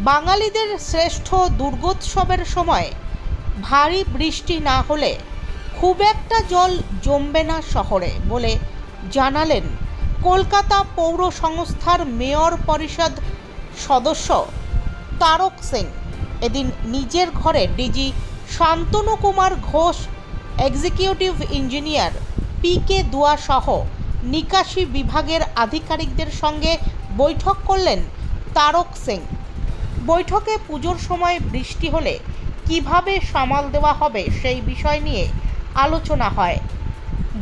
বাঙালিদের শ্রেষ্ঠ দুর্গোৎসবের সময় ভারী বৃষ্টি না হলে খুব একটা জল জমবে না শহরে বলে জানালেন কলকাতা পৌর সংস্থার মেয়র পরিষদ সদস্য তারক সিং। এদিন নিজের ঘরে DG Shantanu Kumar Ghosh, executive engineer PK Dua সহ নিকাশি বিভাগের আধিকারিকদের সঙ্গে বৈঠক করলেন তারক সিং। বৈঠকে পুজোর সময় বৃষ্টি হলে কিভাবে সামাল দেওয়া হবে সেই বিষয় নিয়ে আলোচনা হয়।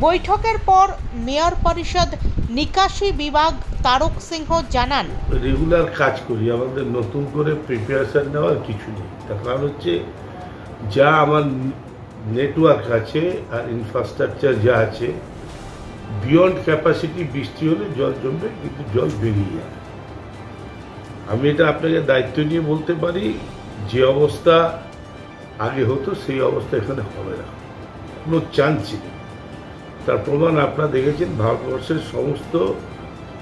বৈঠকের পর মেয়র পরিষদ নিকাশি বিভাগ তারক সিংহ জানান, রেগুলার কাজ করি, আমাদের নতুন করে প্রিপারেশন নেওয়ার কিছু নেই। তার কারণ হচ্ছে যা আমার নেটওয়ার্ক আছে আর ইনফ্রাস্ট্রাকচার যা আছে, বিয়ন্ড ক্যাপাসিটি বৃষ্টি হলে জল জমবে, কিন্তু জল বেরিয়ে যাবে। আমি এটা আপনাকে দায়িত্ব নিয়ে বলতে পারি, যে অবস্থা আগে হতো সেই অবস্থা এখানে হবে না, কোনো চান্সই নেই। তার প্রমাণ আপনারা দেখেছেন, ভারতবর্ষের সমস্ত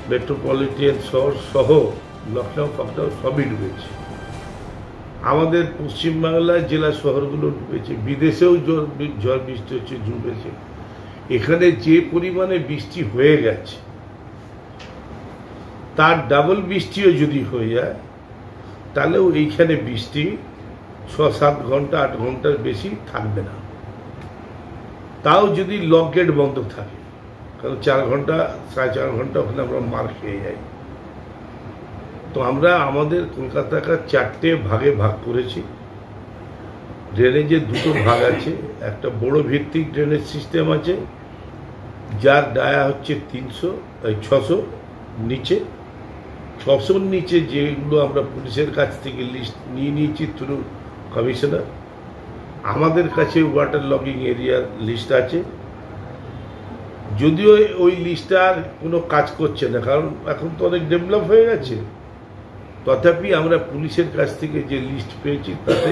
মেট্রোপলিটন শহর সহ লখনউ ফখনউ সবই ডুবেছে। আমাদের পশ্চিমবাংলার জেলা শহরগুলো ডুবেছে, বিদেশেও ঝড় বৃষ্টি হচ্ছে, ডুবেছে। এখানে যে পরিমাণে বৃষ্টি হয়ে গেছে তার ডাবল বৃষ্টিও যদি হয়ে যায় তাহলেও এইখানে বৃষ্টি 6-7 ঘন্টা 8 ঘন্টার বেশি থাকবে না। তাও যদি লক গেট বন্ধ থাকে, কারণ 4 ঘন্টা 4.5 ঘন্টা ওখানে আমরা মার খেয়ে যাই। তো আমরা আমাদের কলকাতাকে 4টে ভাগে ভাগ করেছি। ড্রেনেজের 2টো ভাগ আছে। একটা বড় ভিত্তিক ড্রেনেজ সিস্টেম আছে, যার ডায়া হচ্ছে 600 নিচে। 600 নিচে যেগুলো আমরা পুলিশের কাছ থেকে লিস্ট নিয়ে নিয়েছি থ্রু কমিশনার, আমাদের কাছে ওয়াটার লগিং এরিয়ার লিস্ট আছে। যদিও ওই লিস্টটা আর কোনো কাজ করছে না, কারণ এখন তো অনেক ডেভেলপ হয়ে গেছে, তথাপি আমরা পুলিশের কাছ থেকে যে লিস্ট পেয়েছি তাতে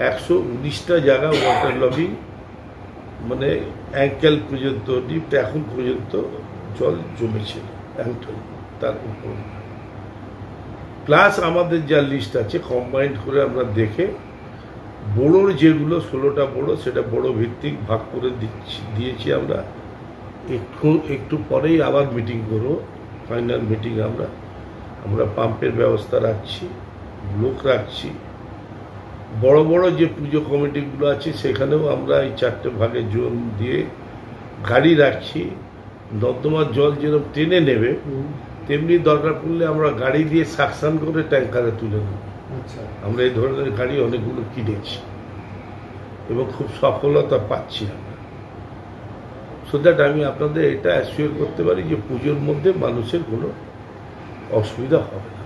119টা জায়গা ওয়াটার লগিং, মানে অ্যাঙ্কেল পর্যন্ত ডিপ এখন পর্যন্ত জল জমেছে, অ্যাঙ্কেল তার উপর। প্লাস আমাদের যা লিস্ট আছে কম্বাইন্ড করে আমরা দেখে বড়োর যেগুলো 16টা বড়ো, সেটা বড় ভিত্তিক ভাগ করে দিয়েছি আমরা। একটু পরেই আবার মিটিং করবো, ফাইনাল মিটিং। আমরা পাম্পের ব্যবস্থা রাখছি, লোক রাখছি। বড় বড় যে পুজো কমিটিগুলো আছে সেখানেও আমরা এই 4টে ভাগে জোন দিয়ে গাড়ি রাখছি। নর্দমার জল যেরকম টেনে নেবে, তেমনি দরকার পড়লে আমরা গাড়ি দিয়ে সাকশন করে ট্যাঙ্কারে তুলে নেব। আমরা এই ধরনের গাড়ি অনেকগুলো কিনেছি এবং খুব সফলতা পাচ্ছি আমরা। সো দ্যাট আমি আপনাদের এটা অ্যাসিওর করতে পারি যে পুজোর মধ্যে মানুষের কোনো অসুবিধা হবে না।